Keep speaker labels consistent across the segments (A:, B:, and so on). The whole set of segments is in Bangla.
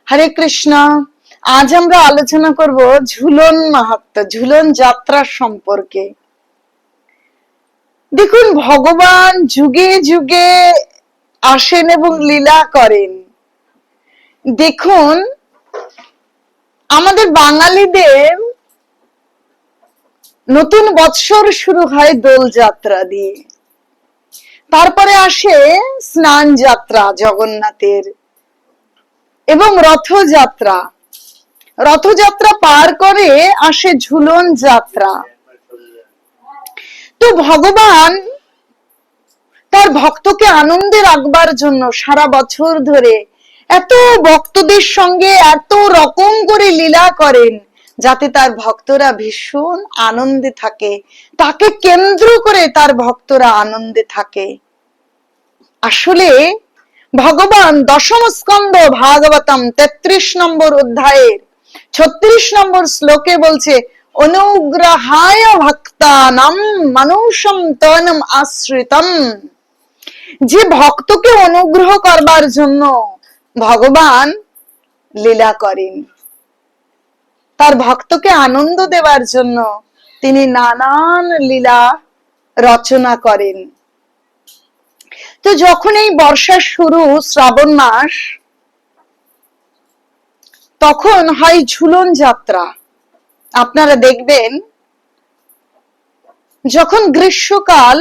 A: হরে কৃষ্ণ। আজ আমরা আলোচনা করব ঝুলন মাহাত্ম্য, ঝুলন যাত্রা সম্পর্কে। দেখুন, ভগবান যুগে যুগে আসেন এবং লীলা করেন। দেখুন, আমাদের বাঙালিদের নতুন বৎসর শুরু হয় দোল যাত্রা দিয়ে, তারপরে আসে স্নান যাত্রা জগন্নাথের এবং রথযাত্রা। রথযাত্রা পার করে আসে ঝুলন যাত্রা। তো ভগবান তার ভক্তকে আনন্দে রাখবার জন্য সারা বছর ধরে এত ভক্তদের সঙ্গে এত রকম করে লীলা করেন, যাতে তার ভক্তরা ভীষণ আনন্দে থাকে, তাকে কেন্দ্র করে তার ভক্তরা আনন্দে থাকে। আসলে ভগবান দশম স্কন্ধ ভাগবতম 33 নম্বর অধ্যায়ের 36 নম্বর শ্লোকে বলছে, অনুগ্রহায় ভক্তানাম মানুষম তনম আশ্রিতম। যে ভক্তকে অনুগ্রহ করবার জন্য ভগবান লীলা করেন, তার ভক্তকে আনন্দ দেওয়ার জন্য তিনি নানান লীলা রচনা করেন। তো যখন এই বর্ষার শুরু, শ্রাবণ মাস, তখন হয় ঝুলন যাত্রা। আপনারা দেখবেন, যখন গ্রীষ্মকাল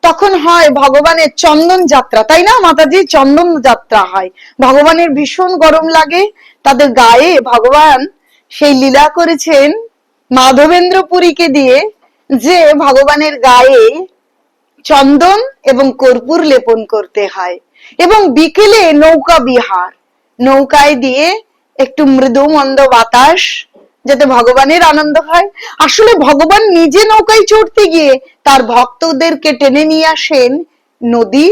A: তখন হয় ভগবানের চন্দন যাত্রা, তাই না মাতাজি? চন্দন যাত্রা হয়, ভগবানের ভীষণ গরম লাগে, তাদের গায়ে ভগবান সেই লীলা করেছেন মাধবেন্দ্র পুরীকে দিয়ে, যে ভগবানের গায়ে চন্দন এবং কর্পূর লেপন করতে হয়। এবং বিকেলে নৌকা বিহার, নৌকায় দিয়ে একটু মৃদু মন্দ বাতাস, যাতে ভগবানের আনন্দ হয়। আসলে ভগবান নিজে নৌকায় চড়তে গিয়ে তার ভক্তদেরকে টেনে নিয়ে আসেন নদী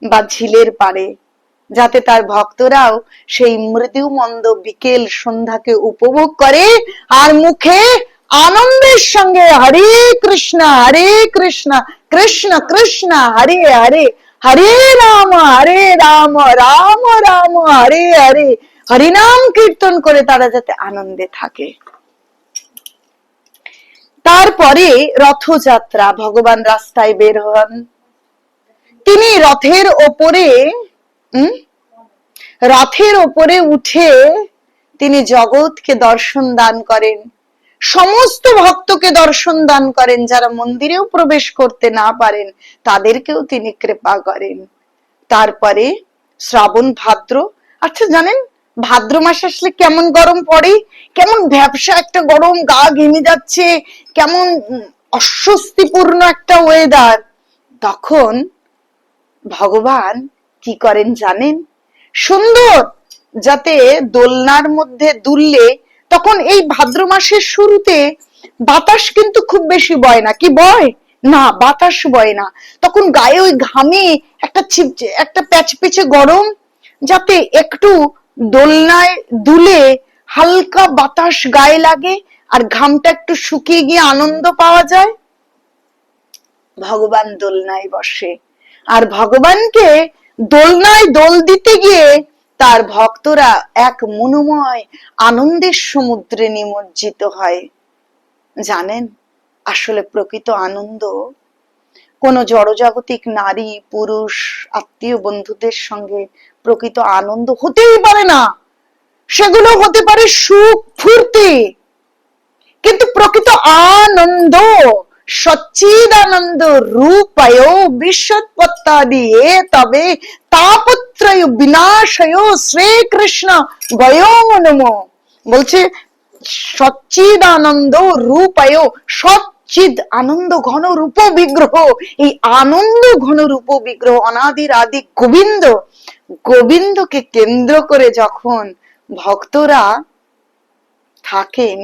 A: বা ঝিলের পাড়ে, যাতে তার ভক্তরাও সেই মৃদু মন্দ বিকেল সন্ধ্যাকে উপভোগ করে আর মুখে আনন্দের সঙ্গে হরে কৃষ্ণ কৃষ্ণ কৃষ্ণ হরে হরে, হরে রাম রাম রাম হরে হরে, হরিনাম কীর্তন করে তারা যাতে আনন্দে থাকে। তারপরে রথযাত্রা, ভগবান রাস্তায় বের হন। তিনি রথের ওপরে উঠে তিনি জগৎকে দর্শন দান করেন, সমস্ত ভক্তকে দর্শন দান করেন। যারা মন্দিরেও প্রবেশ করতে না পারেন তাদেরকেও তিনি কৃপা করেন। তারপরে শ্রাবণ ভাদ্র, আচ্ছা জানেন ভাদ্র মাস আসলে কেমন গরম পড়ে, কেমন ভ্যাপসা একটা গরম, গা ঘেমে যাচ্ছে, কেমন অস্বস্তিপূর্ণ একটা ওয়েদার। তখন ভগবান কি করেন জানেন? সুন্দর, যাতে দোলনার মধ্যে দুললে, তখন এই ভাদ্র মাসের শুরুতে বাতাস কিন্তু খুব বেশি বয় না, কি বয় না, বাতাস বয় না। তখন গায়ে ওই ঘামে একটা প্যাচপেচে গরম, যাতে একটু দোলনায় দুলে হালকা বাতাস গায়ে লাগে আর ঘামটা একটু শুকিয়ে গিয়ে আনন্দ পাওয়া যায়। ভগবান দোলনায় বসে, আর ভগবানকে দোলনায় দোল দিতে গিয়ে তার ভক্তরা এক মনোময় আনন্দের সমুদ্রে নিমজ্জিত হয়। জানেন, আসলে প্রকৃত আনন্দ কোন জড়জাগতিক নারী পুরুষ আত্মীয় বন্ধুদের সঙ্গে প্রকৃত আনন্দ হতেই পারে না। সেগুলো হতে পারে সুখ ফুর্তি, কিন্তু প্রকৃত আনন্দ সচ্চিদানন্দ রূপায় বিশ্বৎপত্তাদিয়ে তবে তাপত্রয় বিনাশয় শ্রীকৃষ্ণ বয়ং নমো। বলছে সচ্চিদানন্দ রূপায়, সচ্চিদ আনন্দ ঘন রূপ বিগ্রহ, এই আনন্দ ঘন রূপ বিগ্রহ অনাদির আদি গোবিন্দকে কেন্দ্র করে যখন ভক্তরা থাকেন,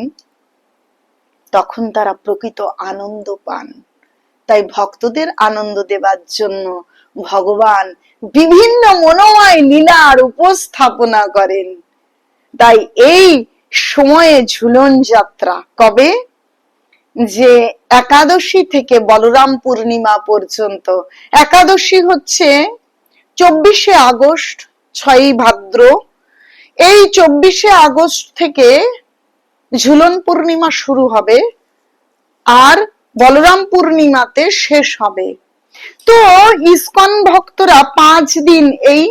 A: তখন তারা প্রকৃত আনন্দ পান। তাই ভক্তদের আনন্দ দেবার জন্য ভগবান বিভিন্ন মনোময় লীলার উপস্থাপনা করেন। তাই এই সময়ে ঝুলন যাত্রা কবে? যে একাদশী থেকে বলরাম পূর্ণিমা পর্যন্ত। একাদশী হচ্ছে 24শে আগস্ট, 6ই ভাদ্র, এই 24শে আগস্ট থেকে ঝুলন পূর্ণিমা শুরু হবে আর বলরাম পূর্ণিমাতে শেষ হবে। তো ইসকন ভক্তরা 5 দিন এই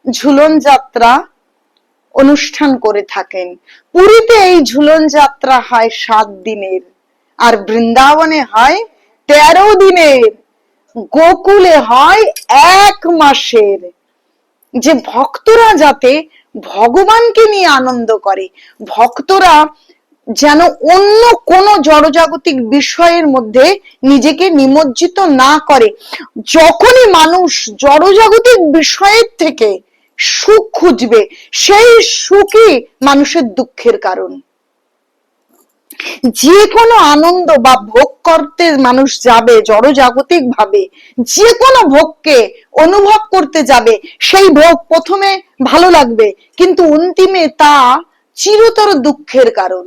A: ঝুলন যাত্রা অনুষ্ঠান করে থাকেন। পুরীতে এই ঝুলন যাত্রা হয় 7 দিনের, আর বৃন্দাবনে হয় 13 দিনের, গোকুলে হয় 1 মাসের। যে ভক্তরা যাতে ভগবানকে নিয়ে আনন্দ করে, ভক্তরা যেন অন্য কোন জড়জাগতিক বিষয়ের মধ্যে নিজেকে নিমজ্জিত না করে। যখনই মানুষ জড়জাগতিক বিষয়ের থেকে সুখ খুঁজবে, সেই সুখই মানুষের দুঃখের কারণ। যে কোনো আনন্দ বা ভোগ করতে মানুষ যাবে জড়জাগতিক ভাবে, যে কোনো ভোগকে অনুভব করতে যাবে, সেই ভোগ প্রথমে ভালো লাগবে, কিন্তু অন্তিমে তা চিরতর দুঃখের কারণ।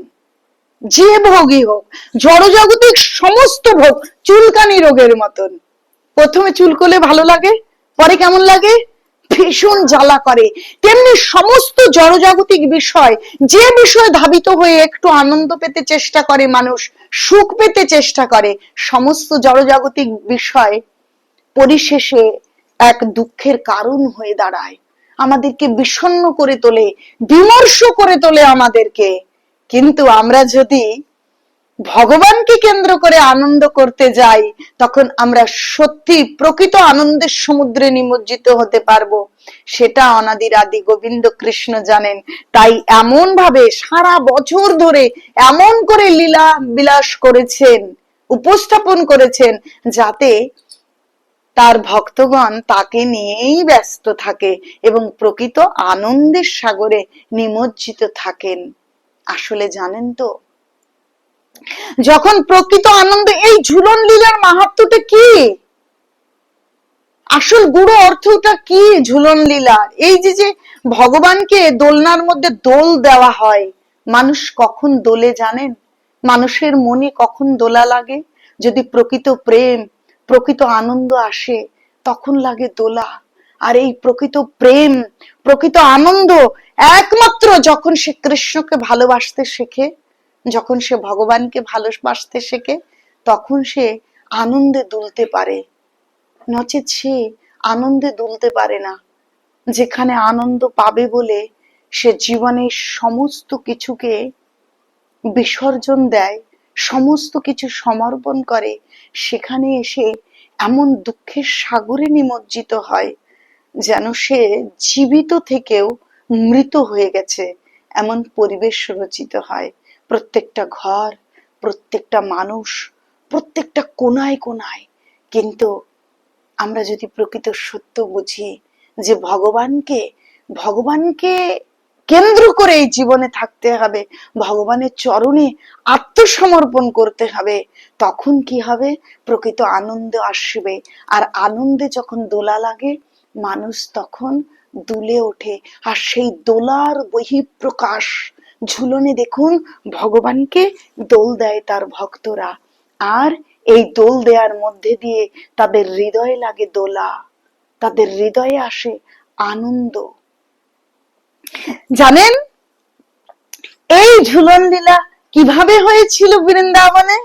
A: যে ভোগই হোক, জড়জাগতিক সমস্ত ভোগ চুলকানি রোগের মতন। প্রথমে চুলকলে ভালো লাগে, পরে কেমন লাগে? ভীষণ জ্বালা করে। তেমনি সমস্ত জড়জাগতিক বিষয়, যে বিষয়ে ধাবিত হয়ে একটু আনন্দ পেতে চেষ্টা করে মানুষ, সুখ পেতে চেষ্টা করে, সমস্ত জড়জাগতিক বিষয় পরিশেষে এক দুঃখের কারণ হয়ে দাঁড়ায়, আমাদেরকে বিষণ্ণ করে তোলে, বিমর্ষ করে তোলে আমাদেরকে। কিন্তু আমরা যদি ভগবানকে কেন্দ্র করে আনন্দ করতে যাই, তখন আমরা সত্যি প্রকৃত আনন্দের সমুদ্রে নিমজ্জিত হতে পারবো। সেটা অনাদির আদি গোবিন্দ কৃষ্ণ জানেন। তাই এমন ভাবে সারা বছর ধরে এমন করে লীলা বিলাস করেছেন, উপস্থাপন করেছেন, যাতে তার ভক্তগণ তাকে নিয়েই ব্যস্ত থাকে এবং প্রকৃত আনন্দের সাগরে নিমজ্জিত থাকেন। আসলে জানেন তো, যখন প্রকৃত আনন্দ, এই ঝুলন লীলার মাহাত্ম্যটা কি, আসল গুড়ো অর্থটা কি ঝুলন লীলা? এই যে ভগবানকে দোলনার মধ্যে দোল দেওয়া হয়, মানুষ কখন দোলে জানেন? মানুষের মনে কখন দোলা লাগে? যদি প্রকৃত প্রেম, প্রকৃত আনন্দ আসে, তখন লাগে দোলা। আর এই প্রকৃত প্রেম, প্রকৃত আনন্দ একমাত্র যখন সে কৃষ্ণকে ভালোবাসতে শেখে, যখন সে ভগবানকে ভালোবাসতে শেখে, তখন সে আনন্দে দুলতে পারে। নচেত সে আনন্দে দুলতে পারে না। যেখানে আনন্দ পাবে বলে সে জীবনের সমস্ত কিছুকে বিসর্জন দেয়, সমস্ত কিছু সমর্পণ করে, সেখানে এসে এমন দুঃখের সাগরে নিমজ্জিত হয়, যেন সে জীবিত থেকেও মৃত হয়ে গেছে, এমন পরিবেশ রচিত হয়। প্রত্যেকটা ঘর, প্রত্যেকটা মানুষ, প্রত্যেকটা কোনায় কোনায়। কিন্তু আমরা যদি প্রকৃত সত্য বুঝি যে ভগবানকে কেন্দ্র করে এই জীবনে থাকতে হবে, ভগবানের চরণে আত্মসমর্পণ করতে হবে, তখন কি হবে? প্রকৃত আনন্দ আসবে। আর আনন্দে যখন দোলা লাগে, মানুষ তখন দুলে ওঠে। আর সেই দোলার বহিঃপ্রকাশ ঝুলনে দেখুন, ভগবানকে দোল দেয় তার ভক্তরা। আর এই দোল দেওয়ার মধ্যে দিয়ে তাদের হৃদয়ে লাগে দোলা, তাদের হৃদয়ে আসে আনন্দ। জানেন এই ঝুলন লীলা কিভাবে হয়েছিল বৃন্দাবনে?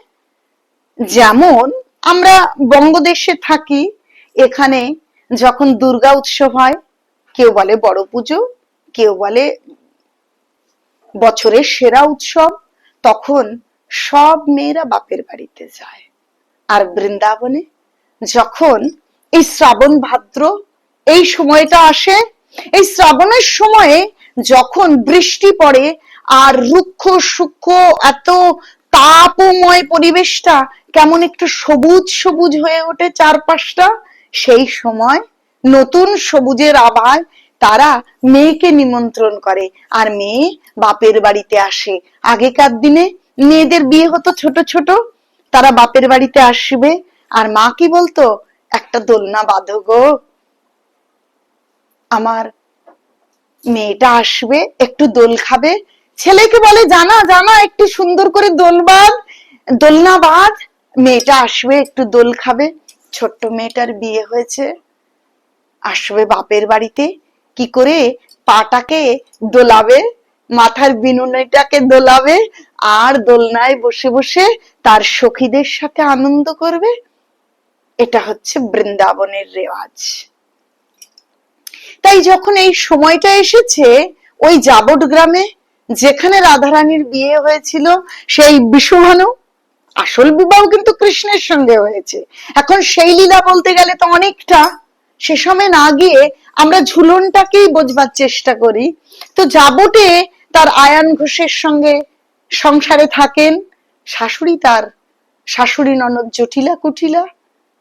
A: যেমন আমরা বঙ্গদেশে থাকি, এখানে যখন দুর্গা উৎসব হয়, কেউ বলে বড় পুজো, কেউ বলে বছরের সেরা উৎসব, তখন সব মেয়েরা বাপের বাড়িতে যায়। আর বৃন্দাবনে যখন এই শ্রাবণ ভাদ্র এই সময়টা আসে, এই শ্রাবণের সময়ে যখন বৃষ্টি পড়ে আর রুক্ষ সূক্ষ্ম এত তাপময় পরিবেশটা কেমন একটু সবুজ সবুজ হয়ে ওঠে চারপাশটা, সেই সময় নতুন সবুজের আভায় তারা মেয়েকে নিমন্ত্রণ করে, আর মেয়ে বাপের বাড়িতে আসে। আগেকার দিনে মেয়েদের বিয়ে হতো ছোট ছোট, তারা বাপের বাড়িতে আসবে, আর মা কি বলতো? একটা দোলনা বাঁধো গো, আমার মেয়েটা আসবে, একটু দোল খাবে। ছেলেকে বলে জানা জানা একটু সুন্দর করে দোলনা বাঁধ, মেয়েটা আসবে, একটু দোল খাবে। ছোট্ট মেয়েটার বিয়ে হয়েছে, আসবে বাপের বাড়িতে, কি করে পাটাকে দোলাবে, মাথার বিনুনিটাকে দোলাবে, আর দোলনায় বসে বসে তার সখীদের সাথে আনন্দ করবে। এটা হচ্ছে বৃন্দাবনের রেওয়াজ। তাই যখন এই সময়টা এসেছে, ওই জাবট গ্রামে যেখানে রাধারানীর বিয়ে হয়েছিল, সেই বিষুভানু, আসল বিবাহ কিন্তু কৃষ্ণের সঙ্গে হয়েছে। এখন সেই লীলা বলতে গেলে তো অনেকটা, সে সময় না গিয়ে আমরা ঝুলনটাকেই বোঝবার চেষ্টা করি। তো জাবটে তার আয়ান ঘোষের সঙ্গে সংসারে থাকেন, শাশুড়ি তার শাশুড়ি ননদ জটিলা কুটিলা।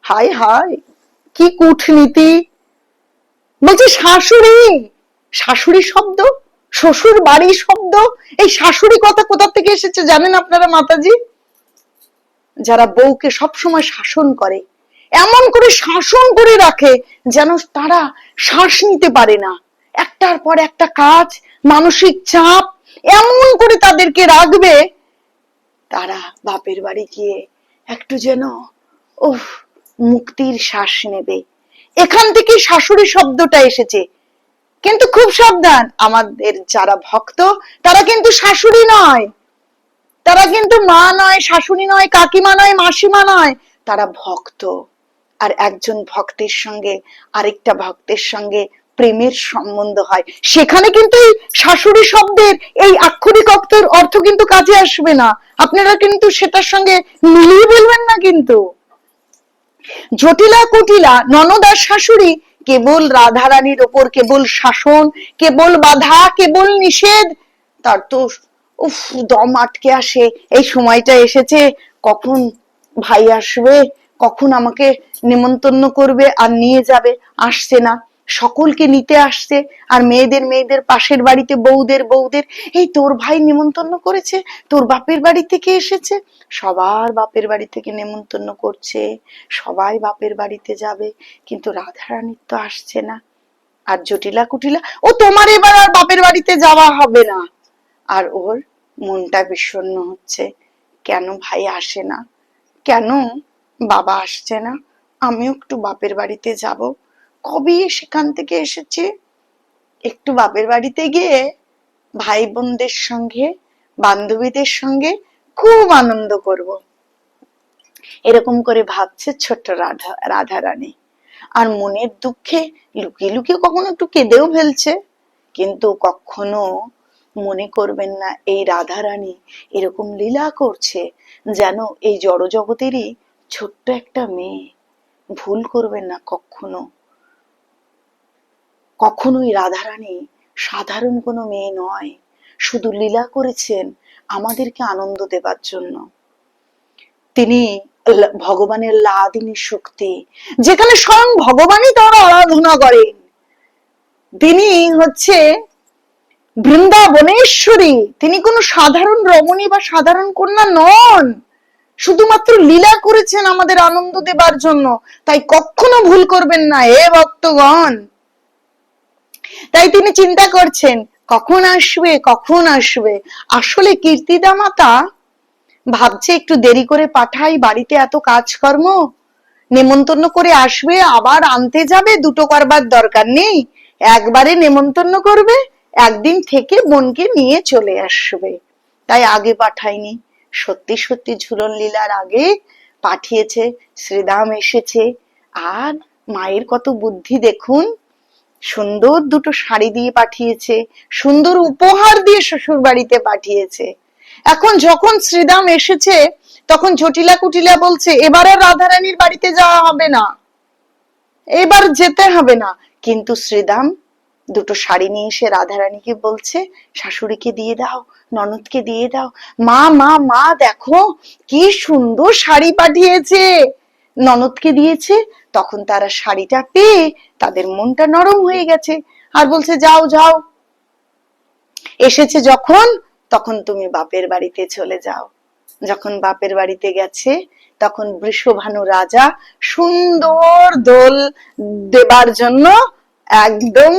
A: হায় হায়, কি কূটনীতি! বলছে শাশুড়ি, শাশুড়ি শব্দ, শ্বশুর বাড়ি শব্দ, এই শাশুড়ি কথা কোথা থেকে এসেছে জানেন আপনারা মাতাজি? যারা বউকে সবসময় শাসন করে, এমন করে শাসন করে রাখে যেন তারা শ্বাস নিতে পারে না, একটার পর একটা কাজ, মানসিক চাপ এমন করে তাদেরকে রাখবে, তারা বাপের বাড়ি গিয়ে একটু যেন মুক্তির শ্বাস নেবে। এখান থেকে শাশুড়ি শব্দটা এসেছে। কিন্তু খুব সাবধান, আমাদের যারা ভক্ত তারা কিন্তু শাশুড়ি নয়, তারা কিন্তু মা নয়, শাশুড়ি নয়, কাকিমা নয়, মাসিমা নয়, তারা ভক্ত। আর একজন ভক্তের সঙ্গে আরেকটা ভক্তের সঙ্গে প্রেমের সম্বন্ধ হয়, সেখানে কিন্তু এই শাশুড়ি শব্দের এই আক্ষরিক অর্থ কিন্তু কাজে আসবে না। আপনারা কিন্তু সেটার সঙ্গে মিলিয়ে বলবেন না। কিন্তু জটিলা কুটিলা ননদ আর শাশুড়ি কেবল রাধারানীর ওপর কেবল শাসন, কেবল বাধা, কেবল নিষেধ। তার তো দম আটকে আসে, এই সময়টা এসেছে, কখন ভাই আসবে, কখন আমাকে নেমন্তন্ন করবে আর নিয়ে যাবে, আসছে না, সকলকে নিতে আসছে, আর মেয়েদের পাশের বাড়িতে বউদের এই তোর ভাই নেমন্তন্ন করেছে, তোর বাপের বাড়ি থেকে এসেছে, সবার বাপের বাড়ি থেকে নেমন্তন্ন করছে, সবাই বাপের বাড়িতে যাবে, কিন্তু রাধারানীর তো আসছে না। আর জটিলা কুটিলা, ও তোমার এবার আর বাপের বাড়িতে যাওয়া হবে না। আর ওর মনটা বিষণ্ণ হচ্ছে, কেন ভাই আসে না, কেন বাবা আসছে না, আমিও একটু বাপের বাড়িতে যাব। কবে সেখান থেকে এসেছে, একটু বাপের বাড়িতে গিয়ে ভাই বোনদের সঙ্গে, বান্ধবীদের সঙ্গে খুব আনন্দ করব, এরকম করে ভাবছে ছোট্ট রাধারানী। আর মনের দুঃখে লুকিয়ে লুকিয়ে কখনো একটু কেঁদেও ফেলছে। কিন্তু কখনো মনে করবেন না এই রাধারানী এরকম লীলা করছে যেন এই জড় জগতেরই ছোট্ট একটা মেয়ে। ভুল করবেন না কখনো, কখনোই রাধারানী সাধারণ কোনো মেয়ে নয়, শুধু লীলা করেছেন আমাদেরকে আনন্দ দেবার জন্য। তিনি ভগবানের লাদিনী শক্তি, যেখানে স্বয়ং ভগবানই তার আরাধনা করেন। তিনি হচ্ছে বৃন্দাবনেশ্বরী, তিনি কোনো সাধারণ রমণী বা সাধারণ কন্যা নন, শুধুমাত্র লীলা করেছেন আমাদের আনন্দ দেবার জন্য। তাই কখনো ভুল করবেন না হে ভক্তগণ। তাই তিনি চিন্তা করছেন কখন আসবে, কখন আসবে। আসলে কীর্তিদা মাতা ভাবছে একটু দেরি করে পাঠাই, বাড়িতে এত কাজকর্ম, নেমন্তন্ন করে আসবে আবার আনতে যাবে, দুটো করবার দরকার নেই, একবারে নেমন্তন্ন করবে, একদিন থেকে বোনকে নিয়ে চলে আসবে, তাই আগে পাঠায়নি। সত্যি সত্যি ঝুলন লীলার আগে পাঠিয়েছে, শ্রীদাম এসেছে। আর মায়ের কত বুদ্ধি দেখুন, সুন্দর দুটো শাড়ি দিয়ে পাঠিয়েছে, সুন্দর উপহার দিয়ে শ্বশুর বাড়িতে পাঠিয়েছে। এখন যখন শ্রীদাম এসেছে তখন জটিলা কুটিলা বলছে এবার আর রাধারানীর বাড়িতে যাওয়া হবে না, এবার যেতে হবে না। কিন্তু শ্রীদাম দুটো শাড়ি নিয়ে এসে রাধারানীকে বলছে শাশুড়িকে দিয়ে দাও, ননদকে দিয়ে দাও। মা মা মা দেখো কি সুন্দর শাড়ি পাঠিয়েছে, ননদকে দিয়েছে। তখন তারা শাড়িটা পেয়ে তাদের মনটা নরম হয়ে গেছে, আর বলছে যাও যাও, এসেছে যখন তখন তুমি বাপের বাড়িতে চলে যাও। যখন বাপের বাড়িতে গেছে তখন বৃষভানু রাজা সুন্দর দোল দেবার জন্য একদম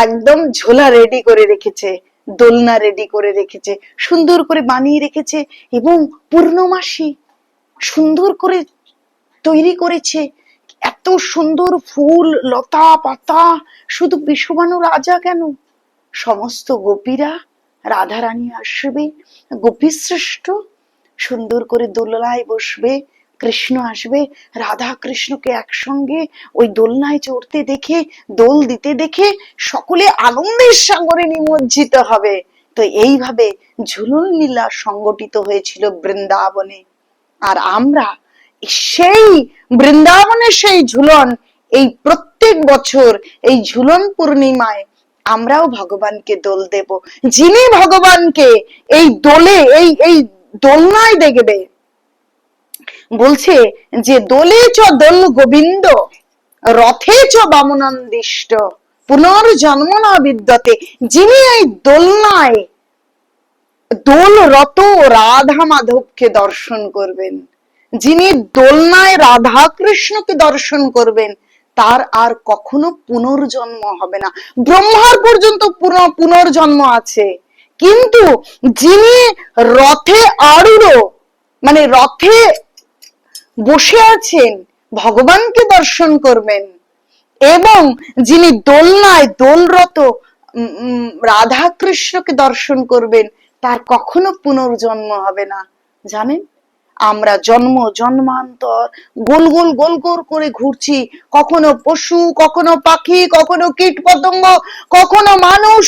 A: একদম ঝোলা রেডি করে রেখেছে, দোলনা রেডি করে রেখেছে, সুন্দর করে বানিয়ে রেখেছে, এবং পূর্ণমাসী সুন্দর করে তৈরি করেছে। এত সুন্দর ফুল লতা পাতা, শুধু বিষবাণু রাজা কেন, সমস্ত গোপীরা, রাধারানী আসবে, গোপী শ্রেষ্ঠ সুন্দর করে দোলনায় বসবে, কৃষ্ণ আসবে, রাধা কৃষ্ণকে একসঙ্গে ওই দোলনায় চড়তে দেখে, দোল দিতে দেখে সকলে আনন্দের সাগরে নিমজ্জিত হবে। তো এইভাবে ঝুলন লীলা সংগঠিত হয়েছিল বৃন্দাবনে। আর আমরা সেই বৃন্দাবনের সেই ঝুলন, এই প্রত্যেক বছর এই ঝুলন পূর্ণিমায় আমরাও ভগবানকে দোল দেব। যিনি ভগবানকে এই দোলে, এই দোলনায় দেখবে, বলছে যে দোলে চ দোল গোবিন্দ, রথে চ বামনান্দিষ্ট, পুনর্জন্ম না বিদ্যতে। যিনি এই দোলনায় দোলরত রাধা মাধবকে দর্শন করবেন, যিনি দোলনায় রাধা কৃষ্ণকে দর্শন করবেন, তার আর কখনো পুনর্জন্ম হবে না। ব্রহ্মার পর্যন্ত পুনর্জন্ম আছে, কিন্তু যিনি রথে আরূঢ়, মানে রথে বসে আছেন, ভগবানকে দর্শন করবেন, এবং যিনি দোলনায় দোলরত রাধা কৃষ্ণকে দর্শন করবেন, তার কখনো পুনর্জন্ম হবে না। জানেন, আমরা জন্ম জন্মান্তর গোল গোল গোল গোল করে ঘুরছি, কখনো পশু, কখনো পাখি, কখনো কীট পতঙ্গ, কখনো মানুষ।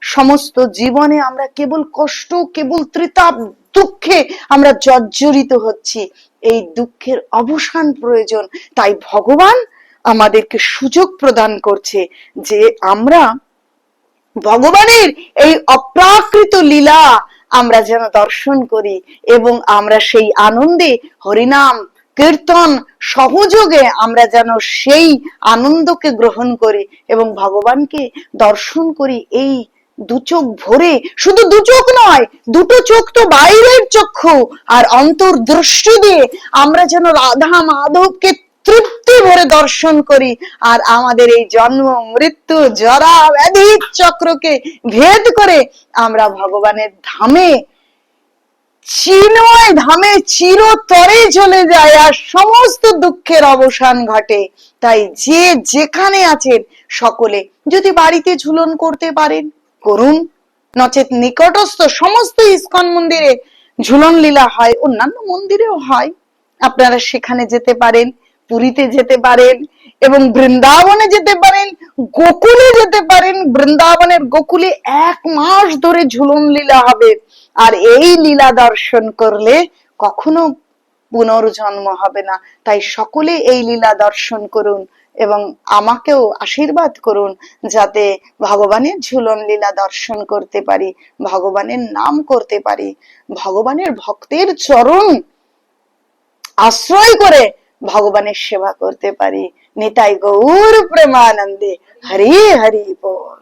A: সমস্ত জীবনে আমরা কেবল কষ্ট, কেবল ত্রিতাপ, দুঃখে আমরা জর্জরিত হচ্ছি। এই দুঃখের অবসান প্রয়োজন। তাই ভগবান আমাদেরকে সুযোগ প্রদান করছে যে আমরা ভগবানের এই অপ্রাকৃত লীলা আমরা যেন দর্শন করি, এবং আমরা সেই আনন্দে হরিনাম কীর্তন সহযোগে আমরা যেন সেই আনন্দকে গ্রহণ করি এবং ভগবানকে দর্শন করি। এই দু চোখ ভরে, শুধু দু চোখ নয়, দুটো চোখ তো বাইরের চক্ষু, আর অন্তর্দৃষ্টি দিয়ে আমরা যেন রাধা মাধবকে তৃপ্তি ভরে দর্শন করি, আর আমাদের এই জন্ম মৃত্যু জরা ব্যাধি চক্রকে ভেদ করে আমরা ভগবানের ধামে, চিন্ময় ধামে চিরতরে চলে যায়, আর সমস্ত দুঃখের অবসান ঘটে। তাই যে যেখানে আছেন সকলে যদি বাড়িতে ঝুলন করতে পারেন করুন, নচেত নিকটস্থ সমস্ত ইস্কন মন্দিরে ঝুলন লীলা হয়, অন্যান্য মন্দিরেও হয়, আপনারা সেখানে যেতে পারেন, পুরীতে যেতে পারেন, এবং বৃন্দাবনে যেতে পারেন, গোকুলে যেতে পারেন। বৃন্দাবনের গোকুলে 1 মাস ধরে ঝুলন লীলা হবে, আর এই লীলা দর্শন করলে কখনো পুনর্জন্ম হবে না। তাই সকলে এই লীলা দর্শন করুন এবং আমাকেও আশীর্বাদ করুন, যাতে ভগবানের ঝুলন লীলা দর্শন করতে পারি, ভগবানের নাম করতে পারি, ভগবানের ভক্তের চরণ আশ্রয় করে ভগবানের সেবা করতে পারি। নিতাই গৌর প্রেমানন্দে। হরি হরি বল।